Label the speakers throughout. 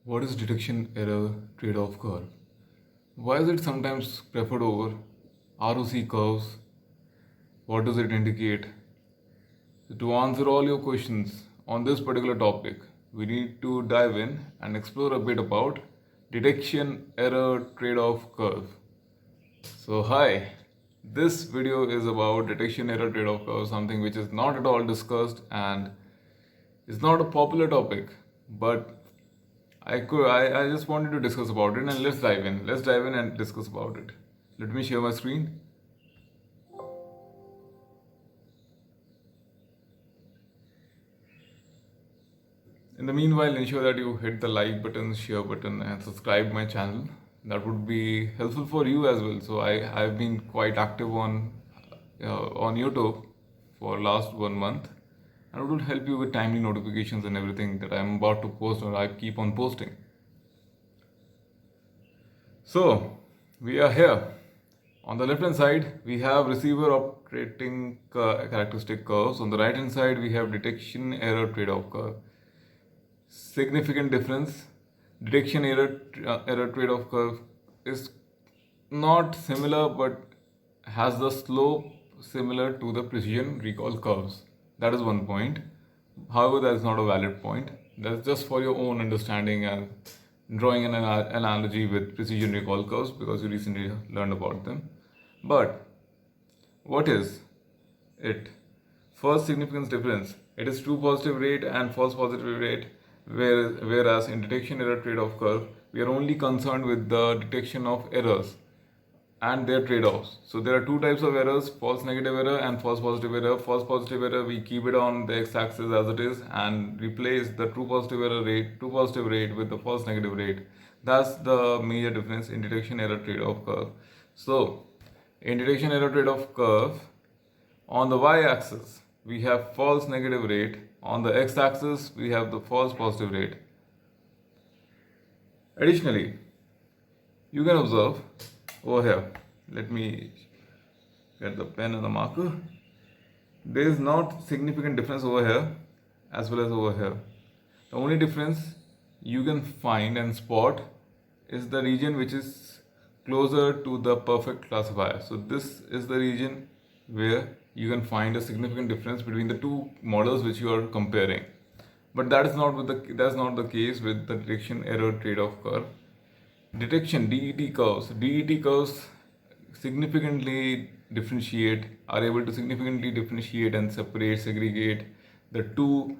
Speaker 1: What is detection error trade-off curve? Why is it sometimes preferred over ROC curves? What does it indicate? So to answer all your questions on this particular topic, we need to dive in and explore a bit about detection error trade-off curve. So hi, this video is about detection error trade-off curve, something which is not at all discussed and is not a popular topic, but I just wanted to discuss about it, and let's dive in. Let's dive in and discuss about it. Let me share my screen. In the meanwhile, ensure that you hit the like button, share button, and subscribe my channel. That would be helpful for you as well. So I've been quite active on YouTube for last 1 month, and it will help you with timely notifications and everything that I'm about to post or I keep on posting. So we are here. On the left hand side, we have receiver operating characteristic curves. On the right hand side, we have detection error trade-off curve. Significant difference. Detection error trade-off curve is not similar but has the slope similar to the precision recall curves. That is one point. However, that is not a valid point. That's just for your own understanding and drawing an analogy with precision recall curves because you recently learned about them. But what is it? First significance difference. It is true positive rate and false positive rate, whereas in detection error trade-off curve, we are only concerned with the detection of errors and their trade-offs. So there are two types of errors: false negative error and false positive error. False positive error, we keep it on the x-axis as it is and replace the true positive rate with the false negative rate. That's the major difference in detection error trade-off curve. So in detection error trade-off curve, on the y-axis we have false negative rate, on the x-axis we have the false positive rate. Additionally, you can observe over here, let me get the pen and the marker. There is not significant difference over here as well as over here. The only difference you can find and spot is the region which is closer to the perfect classifier. So this is the region where you can find a significant difference between the two models which you are comparing. But that's not the case with the detection error trade-off curve. Detection DET curves significantly differentiate, are able to significantly differentiate and segregate the two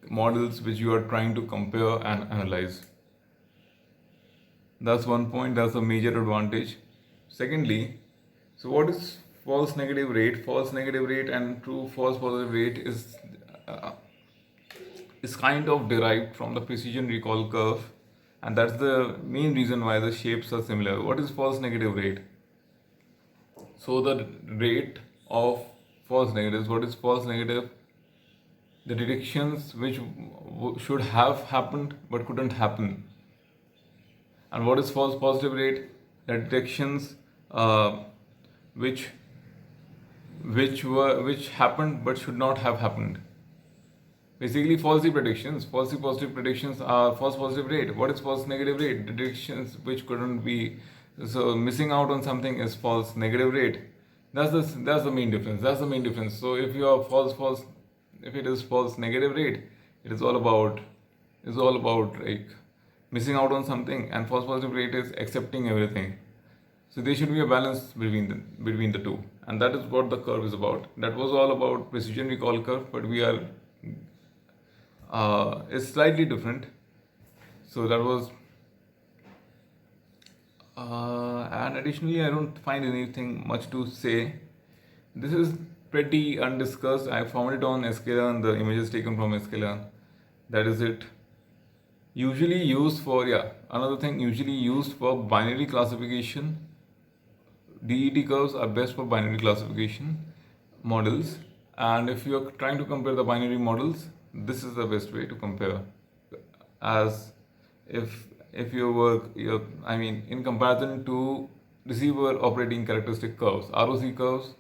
Speaker 1: models which you are trying to compare and analyze. That's one point, that's a major advantage. Secondly, so what is false negative rate? False negative rate and true false positive rate is kind of derived from the precision recall curve, and that's the main reason why the shapes are similar. What is false negative rate? So the rate of false negatives. What is false negative? The detections which should have happened but couldn't happen. And what is false positive rate? The detections which happened but should not have happened. Basically, falsy positive predictions are false positive rate. What is false negative rate? Detections which couldn't be. So missing out on something is false negative rate. That's the main difference. So if you are if it is false negative rate, it is all about like missing out on something, and false positive rate is accepting everything. So there should be a balance between the two, and that is what the curve is about. That was all about precision recall curve, but we are it's slightly different. So that was and additionally, I don't find anything much to say. This is pretty undiscussed. I found it on sklearn, the images taken from sklearn. That is it. Usually used for usually used for binary classification. DET curves are best for binary classification models, and if you are trying to compare the binary models, this is the best way to compare. As if you work, in comparison to receiver operating characteristic curves, ROC curves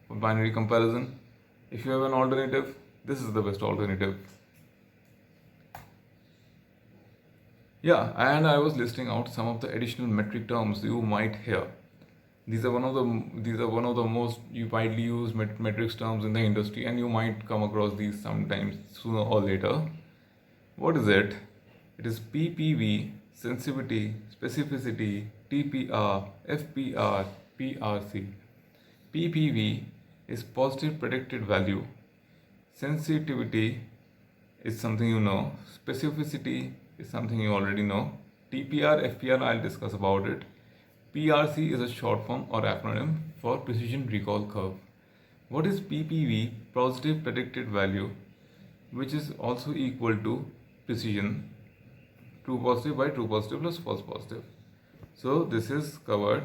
Speaker 1: for binary comparison. If you have an alternative, this is the best alternative. Yeah, and I was listing out some of the additional metric terms you might hear. These are one of the most you widely used metrics terms in the industry, and you might come across these sometimes sooner or later. What is it? It is PPV, sensitivity, specificity, TPR, FPR, PRC. PPV is positive predicted value. Sensitivity is something you know. Specificity is something you already know. TPR, FPR, I'll discuss about it. PRC is a short form or acronym for precision recall curve. What is PPV? Positive predicted value, which is also equal to precision, true positive by true positive plus false positive. So this is covered.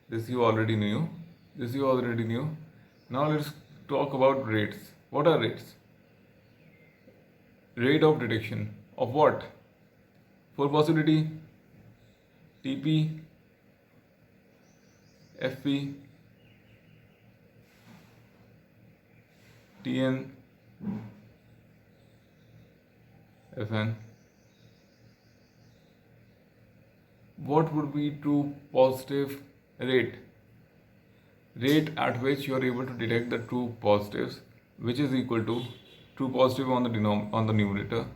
Speaker 1: This you already knew. This you already knew. Now let's talk about rates. What are rates? Rate of detection of what? For possibility, TP, FP, TN, FN. What would be true positive rate? Rate at which you are able to detect the true positives, which is equal to true positive on the numerator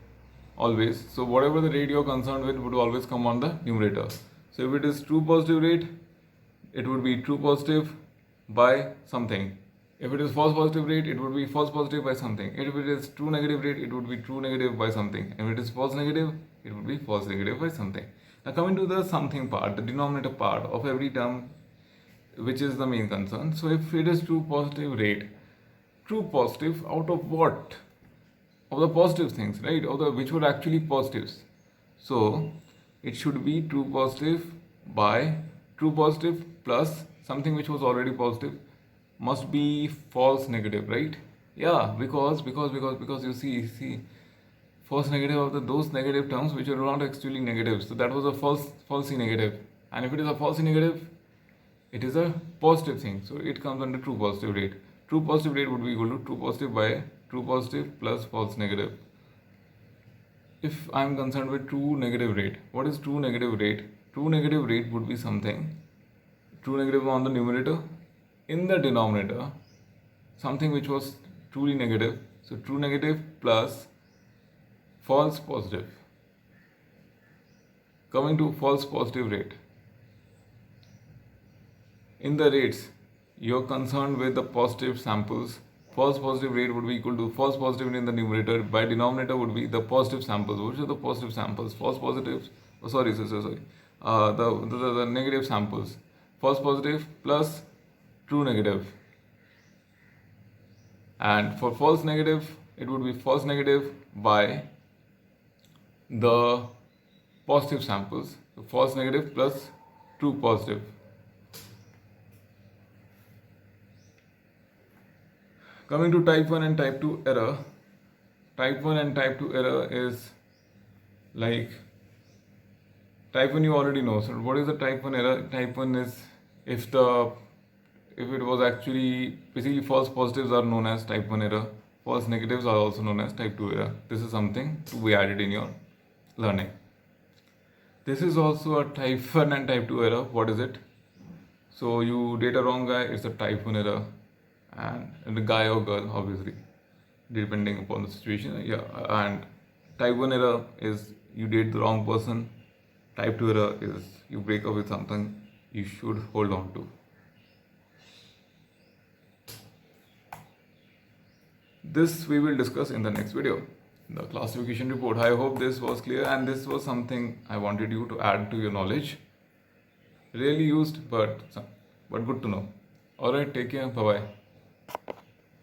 Speaker 1: always. So whatever the rate you are concerned with would always come on the numerator. So if it is true positive rate, it would be true positive by something. If it is false positive rate, it would be false positive by something. If it is true negative rate, it would be true negative by something. If it is false negative, it would be false negative by something. Now coming to the something part, the denominator part of every term, which is the main concern. So if it is true positive rate, true positive out of what? Of the positive things, right? Of the which were actually positives. So it should be true positive by true positive plus something which was already positive must be false negative, right? Yeah, because you see false negative of those negative terms which are not actually negative. So that was a falsely negative. And if it is a falsely negative, it is a positive thing. So it comes under true positive rate. True positive rate would be equal to true positive by true positive plus false negative. If I am concerned with true negative rate, what is true negative rate? True negative rate would be something, true negative on the numerator, in the denominator, something which was truly negative. So true negative plus false positive. Coming to false positive rate. In the rates, you're concerned with the positive samples. False positive rate would be equal to false positive in the numerator. By denominator would be the positive samples. Which are the positive samples? False positives. Oh, sorry. The negative samples. False positive plus true negative. And for false negative, it would be false negative by the positive samples. So false negative plus true positive. Coming to type 1 and type 2 error. Type 1 and type 2 error is like type 1 you already know. So what is the type 1 error? Type 1 is if it was actually basically false positives are known as type 1 error. False negatives are also known as type 2 error. This is something to be added in your learning. This is also a type 1 and type 2 error. What is it? So you date a wrong guy, it's a type 1 error. And the guy or girl, obviously, depending upon the situation. Yeah, and type 1 error is you date the wrong person. Type 2 error is you break up with something you should hold on to. This we will discuss in the next video, the classification report. I hope this was clear and this was something I wanted you to add to your knowledge. Rarely used, but good to know. Alright, take care. Bye bye.